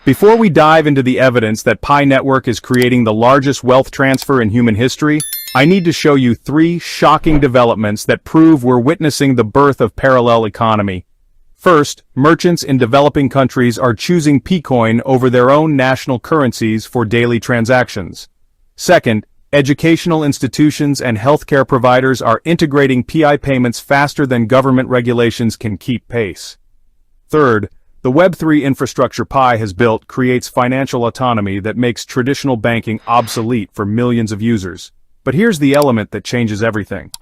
Before we dive into the evidence that Pi Network is creating the largest wealth transfer in human history, I need to show you 3 shocking developments that prove we're witnessing the birth of parallel economy. First, merchants in developing countries are choosing Pcoin over their own national currencies for daily transactions. Second, educational institutions and healthcare providers are integrating PI payments faster than government regulations can keep pace. Third, the Web3 infrastructure Pi has built creates financial autonomy that makes traditional banking obsolete for millions of users. But here's the element that changes everything.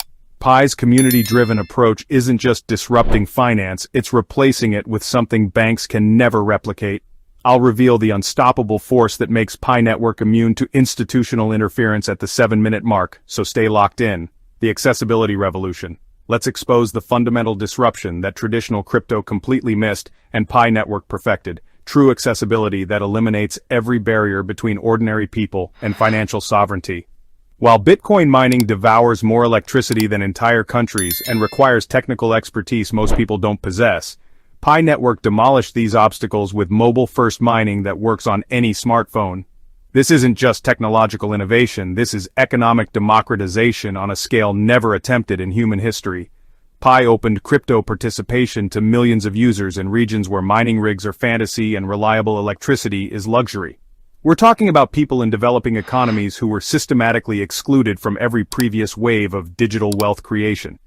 Pi's community-driven approach isn't just disrupting finance, it's replacing it with something banks can never replicate. I'll reveal the unstoppable force that makes Pi Network immune to institutional interference at the 7-minute mark, so stay locked in. The accessibility revolution. Let's expose the fundamental disruption that traditional crypto completely missed and Pi Network perfected. True accessibility that eliminates every barrier between ordinary people and financial sovereignty. While Bitcoin mining devours more electricity than entire countries and requires technical expertise most people don't possess, Pi Network demolished these obstacles with mobile-first mining that works on any smartphone. This isn't just technological innovation, this is economic democratization on a scale never attempted in human history. Pi opened crypto participation to millions of users in regions where mining rigs are fantasy and reliable electricity is luxury. We're talking about people in developing economies who were systematically excluded from every previous wave of digital wealth creation.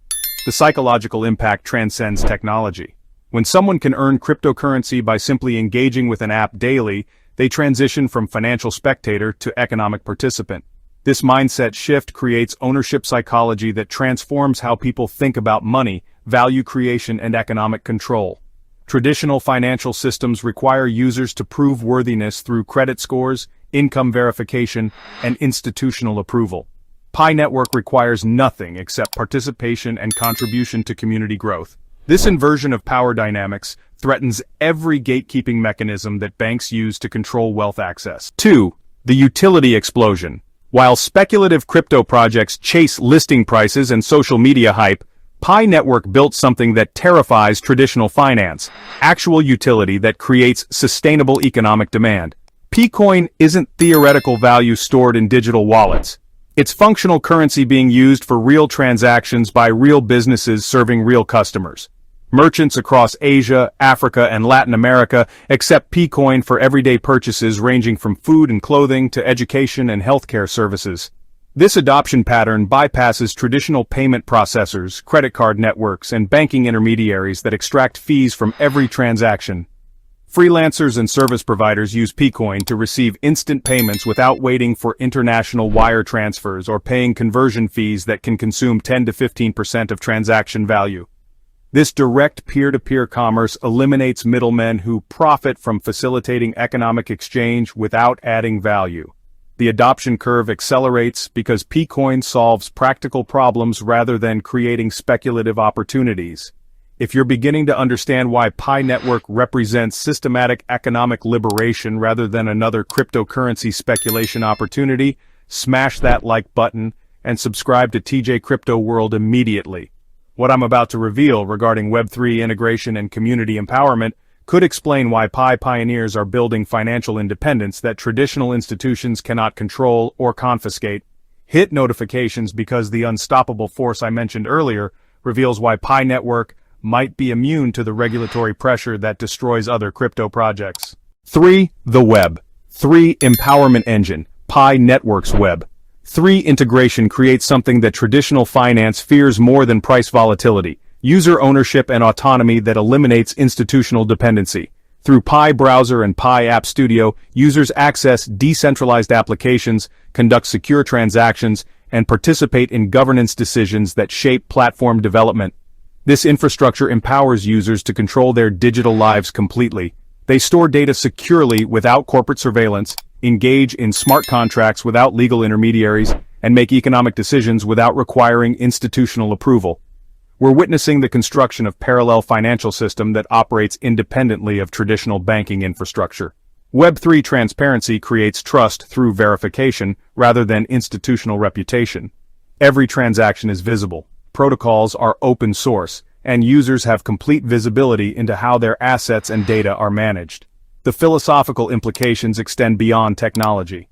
The psychological impact transcends technology. When someone can earn cryptocurrency by simply engaging with an app daily, they transition from financial spectator to economic participant. This mindset shift creates ownership psychology that transforms how people think about money, value creation, and economic control. Traditional financial systems require users to prove worthiness through credit scores, income verification, and institutional approval. Pi Network requires nothing except participation and contribution to community growth. This inversion of power dynamics threatens every gatekeeping mechanism that banks use to control wealth access. 2. The utility explosion. While speculative crypto projects chase listing prices and social media hype, Pi Network built something that terrifies traditional finance, actual utility that creates sustainable economic demand. Pcoin isn't theoretical value stored in digital wallets. It's functional currency being used for real transactions by real businesses serving real customers. Merchants across Asia, Africa, and Latin America accept Pcoin for everyday purchases ranging from food and clothing to education and healthcare services. This adoption pattern bypasses traditional payment processors, credit card networks, and banking intermediaries that extract fees from every transaction. Freelancers and service providers use Pcoin to receive instant payments without waiting for international wire transfers or paying conversion fees that can consume 10 to 15% of transaction value. This direct peer-to-peer commerce eliminates middlemen who profit from facilitating economic exchange without adding value. The adoption curve accelerates because Pcoin solves practical problems rather than creating speculative opportunities. If you're beginning to understand why Pi Network represents systematic economic liberation rather than another cryptocurrency speculation opportunity, smash that like button and subscribe to TJ Crypto World immediately. What I'm about to reveal regarding Web3 integration and community empowerment could explain why Pi pioneers are building financial independence that traditional institutions cannot control or confiscate. Hit notifications because the unstoppable force I mentioned earlier reveals why Pi Network might be immune to the regulatory pressure that destroys other crypto projects. 3. The Web. 3. Empowerment Engine. Pi Network's Web. 3. Integration creates something that traditional finance fears more than price volatility. User ownership and autonomy that eliminates institutional dependency. Through Pi Browser and Pi App Studio, users access decentralized applications, conduct secure transactions, and participate in governance decisions that shape platform development. This infrastructure empowers users to control their digital lives completely. They store data securely without corporate surveillance, engage in smart contracts without legal intermediaries, and make economic decisions without requiring institutional approval. We're witnessing the construction of parallel financial system that operates independently of traditional banking infrastructure. Web3 transparency creates trust through verification rather than institutional reputation. Every transaction is visible, protocols are open source, and users have complete visibility into how their assets and data are managed. The philosophical implications extend beyond technology.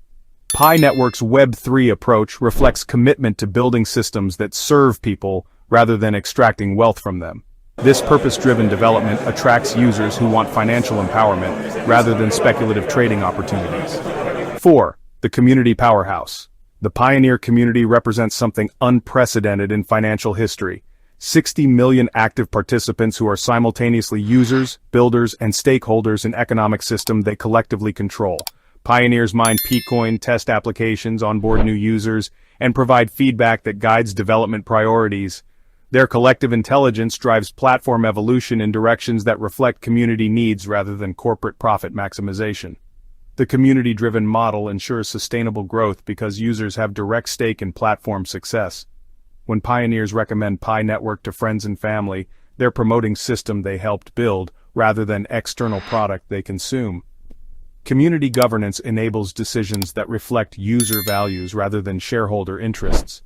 Pi Network's Web3 approach reflects commitment to building systems that serve people rather than extracting wealth from them. This purpose-driven development attracts users who want financial empowerment rather than speculative trading opportunities. 4. The community powerhouse. The pioneer community represents something unprecedented in financial history. 60 million active participants who are simultaneously users, builders, and stakeholders in economic system they collectively control. Pioneers mine P-Coin, test applications, onboard new users, and provide feedback that guides development priorities. Their collective intelligence drives platform evolution in directions that reflect community needs rather than corporate profit maximization. The community-driven model ensures sustainable growth because users have direct stake in platform success. When pioneers recommend Pi Network to friends and family, they're promoting system they helped build rather than external product they consume. Community governance enables decisions that reflect user values rather than shareholder interests.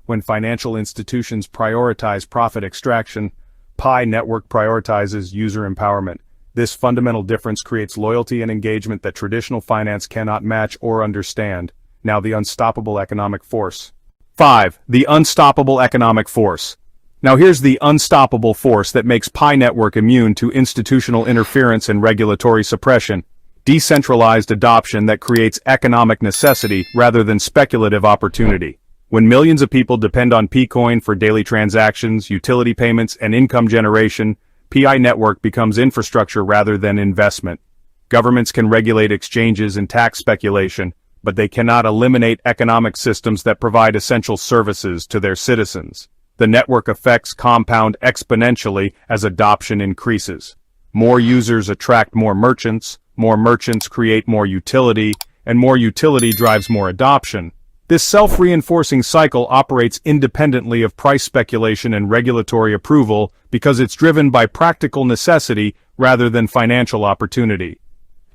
When financial institutions prioritize profit extraction, Pi Network prioritizes user empowerment. This fundamental difference creates loyalty and engagement that traditional finance cannot match or understand. Now the unstoppable economic force. 5. The unstoppable economic force. Now here's the unstoppable force that makes Pi Network immune to institutional interference and regulatory suppression. Decentralized adoption that creates economic necessity rather than speculative opportunity. When millions of people depend on P-Coin for daily transactions, utility payments, and income generation, Pi Network becomes infrastructure rather than investment. Governments can regulate exchanges and tax speculation, but they cannot eliminate economic systems that provide essential services to their citizens. The network effects compound exponentially as adoption increases. More users attract more merchants create more utility, and more utility drives more adoption. This self-reinforcing cycle operates independently of price speculation and regulatory approval because it's driven by practical necessity rather than financial opportunity.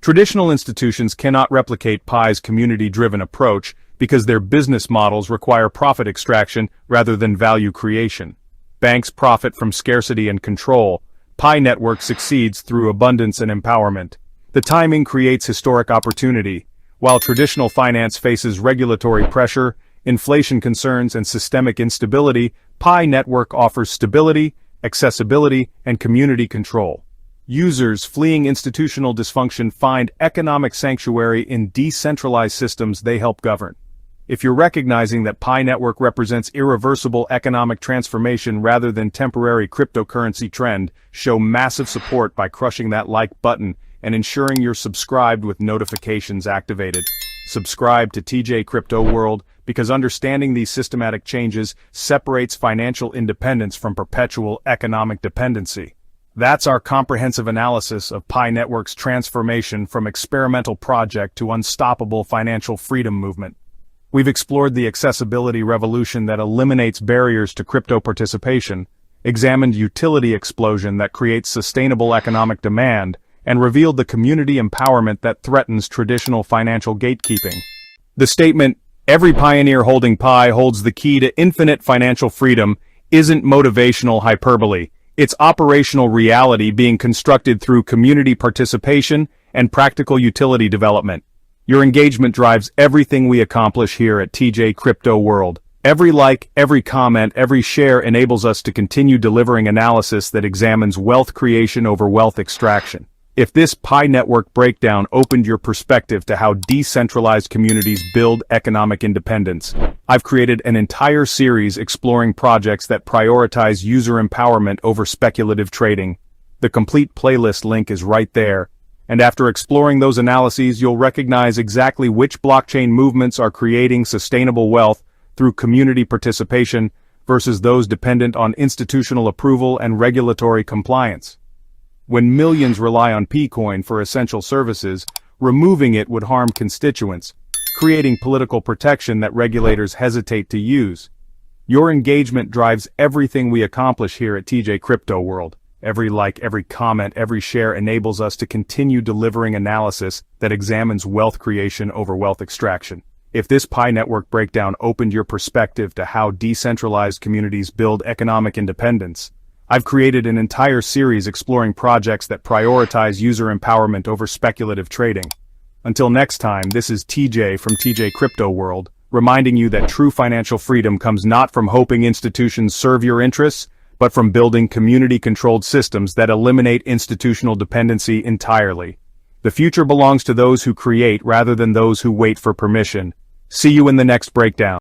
Traditional institutions cannot replicate Pi's community-driven approach because their business models require profit extraction rather than value creation. Banks profit from scarcity and control. Pi Network succeeds through abundance and empowerment. The timing creates historic opportunity. While traditional finance faces regulatory pressure, inflation concerns, and systemic instability, Pi Network offers stability, accessibility, and community control. Users fleeing institutional dysfunction find economic sanctuary in decentralized systems they help govern. If you're recognizing that Pi Network represents irreversible economic transformation rather than temporary cryptocurrency trend, show massive support by crushing that like button and ensuring you're subscribed with notifications activated. Subscribe to TJ Crypto World because understanding these systematic changes separates financial independence from perpetual economic dependency. That's our comprehensive analysis of Pi Network's transformation from experimental project to unstoppable financial freedom movement. We've explored the accessibility revolution that eliminates barriers to crypto participation, examined utility explosion that creates sustainable economic demand, and revealed the community empowerment that threatens traditional financial gatekeeping. The statement, "Every pioneer holding Pi holds the key to infinite financial freedom," isn't motivational hyperbole. It's operational reality being constructed through community participation and practical utility development. Your engagement drives everything we accomplish here at TJ Crypto World. Every like, every comment, every share enables us to continue delivering analysis that examines wealth creation over wealth extraction. If this Pi Network breakdown opened your perspective to how decentralized communities build economic independence, I've created an entire series exploring projects that prioritize user empowerment over speculative trading. The complete playlist link is right there, and after exploring those analyses, you'll recognize exactly which blockchain movements are creating sustainable wealth through community participation versus those dependent on institutional approval and regulatory compliance. When millions rely on P-Coin for essential services, removing it would harm constituents, creating political protection that regulators hesitate to use. Your engagement drives everything we accomplish here at TJ Crypto World. Every like, every comment, every share enables us to continue delivering analysis that examines wealth creation over wealth extraction. If this Pi Network breakdown opened your perspective to how decentralized communities build economic independence, I've created an entire series exploring projects that prioritize user empowerment over speculative trading. Until next time, this is TJ from TJ Crypto World, reminding you that true financial freedom comes not from hoping institutions serve your interests, but from building community-controlled systems that eliminate institutional dependency entirely. The future belongs to those who create rather than those who wait for permission. See you in the next breakdown.